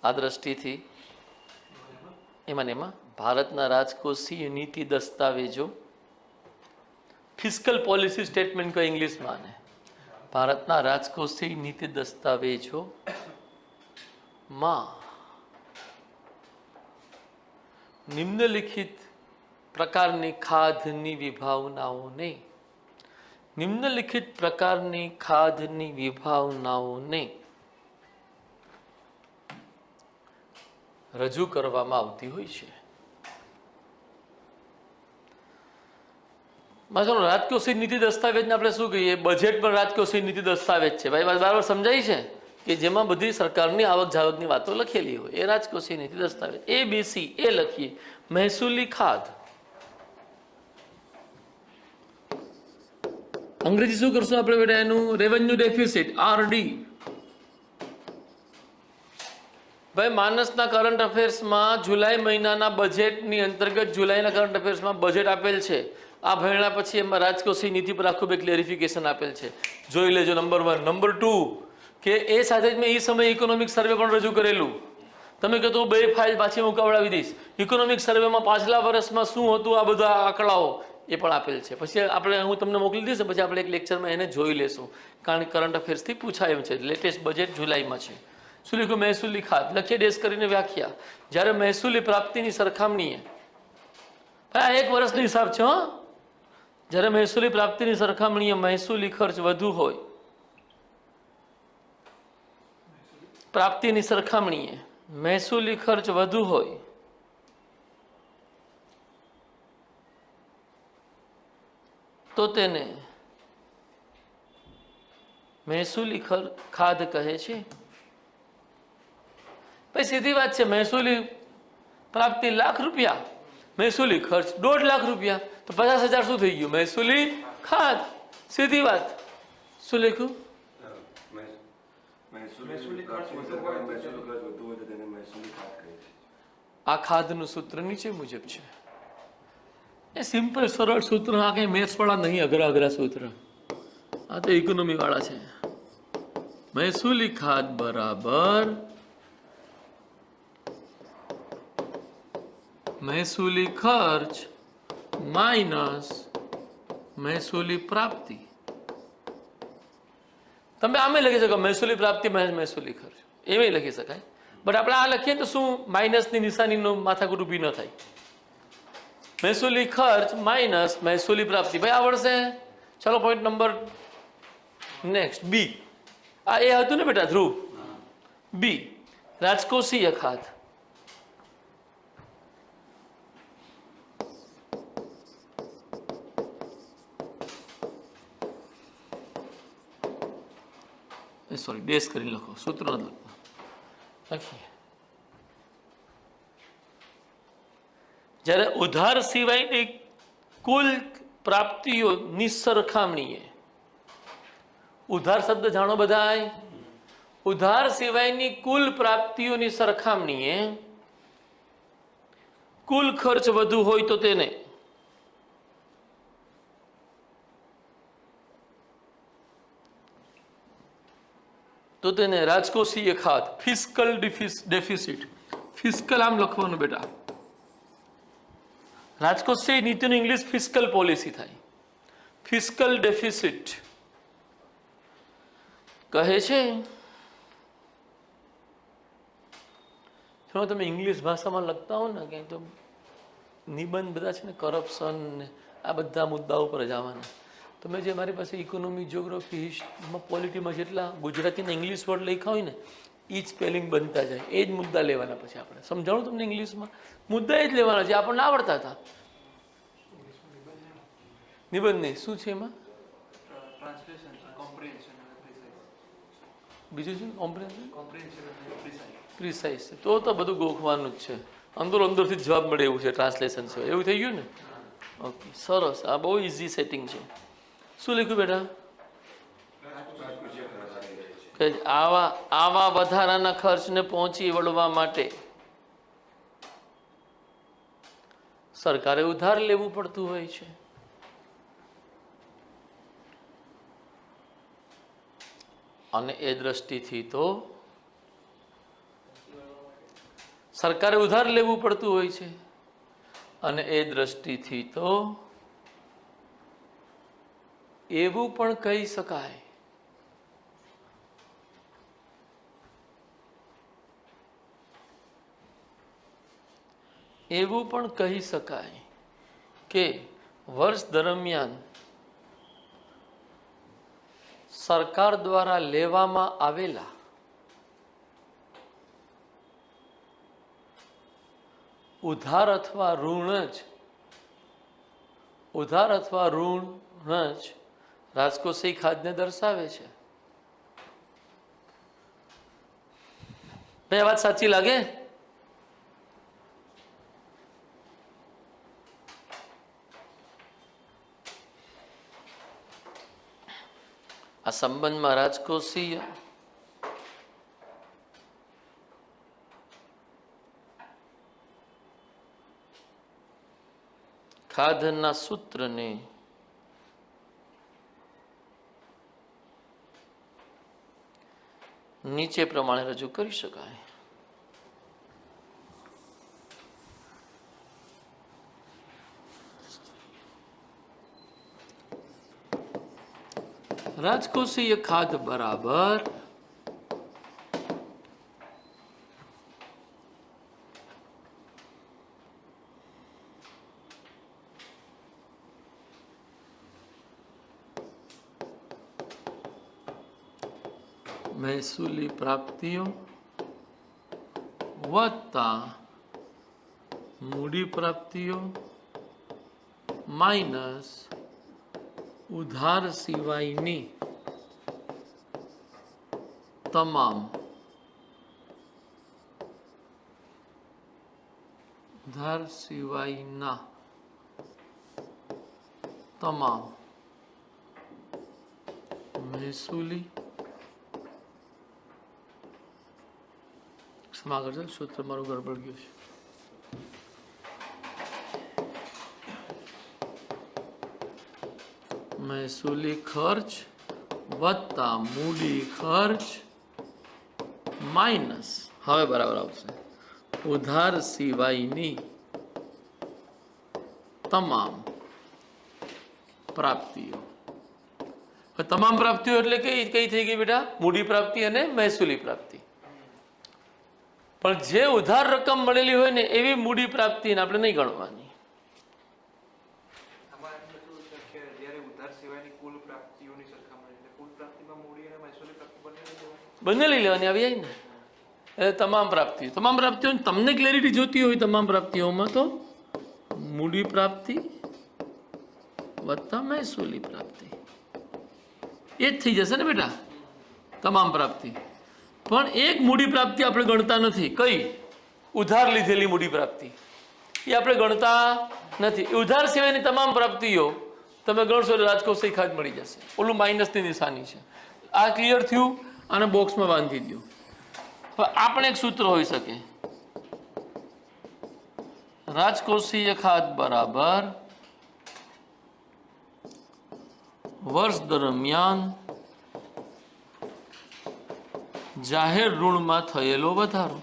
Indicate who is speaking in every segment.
Speaker 1: આ દ્રષ્ટિથી એમાં ભારતના રાજકોષીય નીતિ દસ્તાવેજો, ફિસ્કલ પોલિસી સ્ટેટમેન્ટ को इंग्लिशમાં ને ભારતના રાજકોષીય નીતિ દસ્તાવેજો માં નિમ્નલિખિત પ્રકારની ખાધની વિભાવનાઓને રજૂ કરવામાં આવતી હોય છે. રાજકોષીય નીતિ દસ્તાવેજને આપણે શું કહીએ? બજેટ પણ રાજકોષીય નીતિ દસ્તાવેજ છે. ભાઈ બરાબર સમજાય છે કે જેમાં બધી સરકારની આવક જાવકની વાતો લખેલી હોય એ રાજકોષીય નીતિ દસ્તાવેજ. ABC એ લખીએ મહેસૂલી ખાધ. અંગ્રેજી શું કરશું આપણે બેટા? એનું રેવન્યુ ડેફિસિટ RD. ભાઈ માનસના કરંટ અફેર્સમાં જુલાઈ મહિનાના બજેટની અંતર્ગત જુલાઈના કરંટ અફેર્સમાં બજેટ આપેલ છે. આ ભણ્યા પછી એમાં રાજકોષીય નીતિ પર આખું બે ક્લેરિફિકેશન આપેલ છે, જોઈ લેજો. નંબર 1. નંબર 2 કે એ સાથે જ મેં એ સમયે ઇકોનોમિક સર્વે પણ રજૂ કરેલું. તમે કહો તો 2 ફાઇલ પાછી મુકાવડાવી દઈશ. ઇકોનોમિક સર્વેમાં પાછલા વર્ષમાં શું હતું આ બધા આંકડાઓ એ પણ આપેલ છે. પછી આપણે હું તમને મોકલી દઈશ, પછી આપણે એક લેક્ચરમાં એને જોઈ લેશું, કારણ કે કરંટ અફેર્સથી પૂછાય એમ છે. લેટેસ્ટ બજેટ જુલાઈમાં છે. શું લખ્યું? મહેસૂલી ખાધ. લખીએ ડેશ કરીને વ્યાખ્યા. જ્યારે મહેસૂલી પ્રાપ્તિની સરખામણીએ, આ 1 વર્ષનો હિસાબ છે હો. જ્યારે મહેસૂલી પ્રાપ્તિની સરખામણીએ મહેસૂલી ખર્ચ વધુ હોય, પ્રાપ્તિની સરખામણીએ મહેસૂલી ખર્ચ વધુ હોય તો તેને મહેસૂલી ખાધ કહે છે. ભાઈ સીધી વાત છે. મહેસૂલી પ્રાપ્તિ ₹1,00,000, મહેસૂલી ખર્ચ ₹2,50,000, તો 50,000 શું થઈ ગયું? મહેસૂલી ખાધ. સીધી વાત. શું લખ્યું? આ ખાધનું સૂત્ર નીચે મુજબ છે. એ સિમ્પલ સરળ સૂત્ર. આ કઈ મેથ્સ વાળા નહીં, અઘરા સૂત્ર. આ તો ઇકોનોમી વાળા છે. મહેસૂલી ખાધ બરાબર મહેસૂલી ખર્ચ માઇનસ મહેસૂલી પ્રાપ્તિ. તમે આમે લખી શકો મહેસૂલી પ્રાપ્તિ માઇનસ મહેસૂલી ખર્ચ, એਵੇਂ લખી શકાય. બટ આપણે આ લખીએ તો શું માઇનસની નિશાનીનો માથાકૂટ ઊભી ન થાય. મહેસૂલી ખર્ચ માઇનસ મહેસૂલી પ્રાપ્તિ. ભાઈ આવડશે? ચલો પોઈન્ટ નંબર નેક્સ્ટ B. આ એ હતું ને બેટા ધ્રુવ? B રાજકોષીય ખાધ. સોરી ડેશ કરી લખો, સૂત્ર નથી લખો. લખીએ જ્યારે ઉધાર સિવાયની કુલ પ્રાપ્તિઓની સરખામણીએ, ઉધાર શબ્દ જાણો બધાય? ઉધાર સિવાયની કુલ પ્રાપ્તિઓની સરખામણીએ કુલ ખર્ચ વધુ હોય તો તેને રાજકોષીય ખાધ, ફિસ્કલ ડેફિસિટ. ફિસ્કલ આમ લખવાનું બેટા. રાજકોષીય નીતિનું ઇંગ્લિશ ફિસ્કલ પોલિસી થાય. ફિસ્કલ ડેફિસિટ કહે છે. તમે ઇંગ્લિશ ભાષામાં લખતા હો ને ક્યાંય તો નિબંધ બધા છે ને કરપ્શન ને આ બધા મુદ્દાઓ પર જ આવવાના. તમે જે મારી પાસે ઇકોનોમી, જ્યોગ્રાફી, હિસ્ટ્રીમાં, પોલિટીમાં જેટલા ગુજરાતીના ઇંગ્લિશ વર્ડ લખ્યા હોય ને એ જ સ્પેલિંગ બનતા જાય. એ જ મુદ્દા લેવાના. પછી આપણે સમજાણું તમને ઇંગ્લિશમાં મુદ્દા એ જ લેવાના જે આપણને આવડતા હતા. નિબંધ નહીં, શું છે એમાં? બીજું છે પ્રિસાઇઝ. તો બધું ગોખવાનું જ છે. અંદરથી જ જવાબ મળે એવું છે. ટ્રાન્સલેશન છે એવું થઈ ગયું ને? ઓકે સરસ. આ બહુ ઇઝી સેટિંગ છે. શું લખ્યું બેટા? કે આવા વધારાના ખર્ચને પહોંચી વળવા માટે સરકારે ઉધાર લેવું પડતું હોય છે. અને એ દ્રષ્ટિથી તો સરકારે ઉધાર લેવું પડતું હોય છે, અને એ દ્રષ્ટિથી તો એવું પણ કહી શકાય કે વર્ષ દરમિયાન સરકાર દ્વારા લેવામાં આવેલા ઉધાર અથવા ઋણ જ રાજકોષીય ખાધને દર્શાવે છે. બે વાત સાચી લાગે? આ સંબંધમાં રાજકોષીય ખાધના સૂત્રને નીચે પ્રમાણે રજૂ કરી શકાય. રાજકોષીય ખાધ બરાબર મહેસૂલી પ્રાપ્તિઓ વત્તા મૂડી પ્રાપ્તિઓ માઇનસ ઉધાર સિવાયની તમામ મહેસૂલી સૂત્ર મારું ગડબડ ગયું છે. મહેસૂલી ખર્ચ વત્તા મૂડી ખર્ચ માઇનસ, હવે બરાબર આવશે, ઉધાર સિવાયની તમામ પ્રાપ્તિઓ. તમામ પ્રાપ્તિઓ એટલે કઈ થઈ ગઈ બેટા? મૂડી પ્રાપ્તિ અને મહેસૂલી પ્રાપ્તિ. પણ જે ઉધાર રકમ મળેલી હોય ને એવી મૂડી પ્રાપ્તિને આપણે નહીં ગણવાની. બંને લઈ લેવાની આવી જાય ને. એટલે તમામ પ્રાપ્તિઓ તમને ક્લેરિટી જોતી હોય તમામ પ્રાપ્તિઓમાં તો મૂડી પ્રાપ્તિ વત્તા મહેસૂલી પ્રાપ્તિ એ જ થઈ જશે ને બેટા તમામ પ્રાપ્તિ. પણ એક મૂડી પ્રાપ્તિ આપણે ગણતા નથી. કઈ? ઉધાર લીધેલી મૂડી પ્રાપ્તિ એ આપણે ગણતા નથી. ઉધાર સિવાયની તમામ પ્રાપ્તિઓ તમે ગણશો એટલે રાજકોષીય ખાધ મળી જશે. ઓલું માઇનસની નિશાની છે. આ ક્લિયર થયું? અને બોક્સમાં બાંધી દો. હવે આપણે એક સૂત્ર હોઈ શકે, રાજકોષીય ખાધ બરાબર વર્ષ દરમિયાન જાહેર ઋણમાં થયેલો વધારો.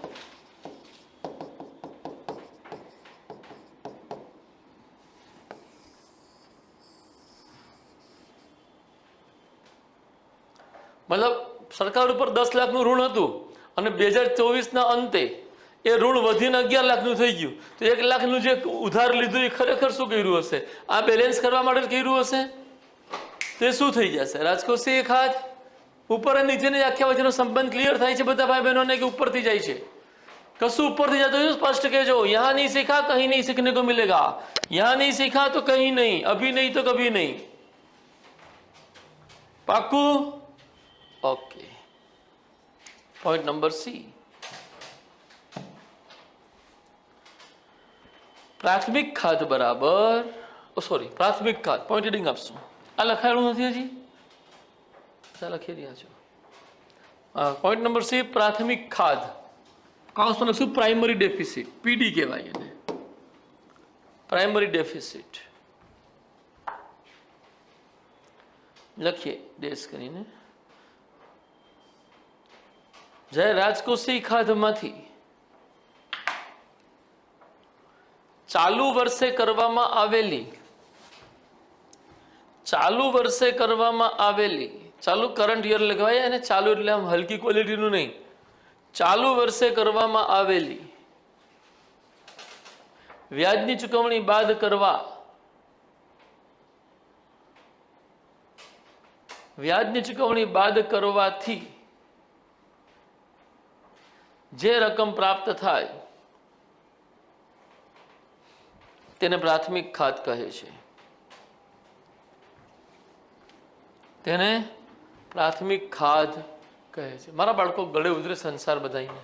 Speaker 1: મતલબ સરકાર ઉપર 10 લાખનું ઋણ હતું અને 2024ના અંતે એ ઋણ વધીને 11 લાખનું થઈ ગયું, તો 1 લાખનું જે ઉધાર લીધું એ ખરેખર શું કર્યું હશે? આ બેલેન્સ કરવા માટે કર્યું હશે. તો એ શું થઈ જશે? રાજકોષીય ખાધ. ઉપર અને નીચેની આખ્યા વચ્ચેનો સંબંધ ક્લિયર થાય છે બધા ભાઈ બહેનોને કે ઉપરથી જાય છે? કશું ઉપરથી જતું હોય સ્પષ્ટ કહેજો. યહાં નહીં સીખા કहीं નહીં सीखने को मिलेगा. યહાં નહીં સીખા તો કहीं નહીં, અભી નહીં તો કભી નહીં. પાક્કું? ઓકે. પોઈન્ટ નંબર સી, પ્રાથમિક ખાધ બરાબર પ્રાથમિક ખાધ. પોઈન્ટ રીડિંગ આપશું. આ લખાયેલું નથી હજી? લખી રહ્યા છો. પોઈન્ટ નંબર સી, પ્રાથમિક ખાધ કાઉન્સમાં લખશું પ્રાઇમરી ડેફિસિટ, પીડી કહેવાય એને, પ્રાઇમરી ડેફિસિટ લખીએ ડેશ કરીને. જ્યારે રાજકોષીય ખાધમાંથી ચાલુ વર્ષે કરવામાં આવેલી ચાલુ કરંટ યર લખવાય અને ચાલુ એટલે આમ હલકી ક્વોલિટીનું નહીં, ચાલુ વર્ષે કરવામાં આવેલી વ્યાજની ચૂકવણી બાદ કરવાથી જે રકમ પ્રાપ્ત થાય તેને પ્રાથમિક ખાધ કહે છે. તેને પ્રાથમિક ખાધ કહે છે. મારા બાળકો ગળે ઉતરે સંસાર બધાઈને.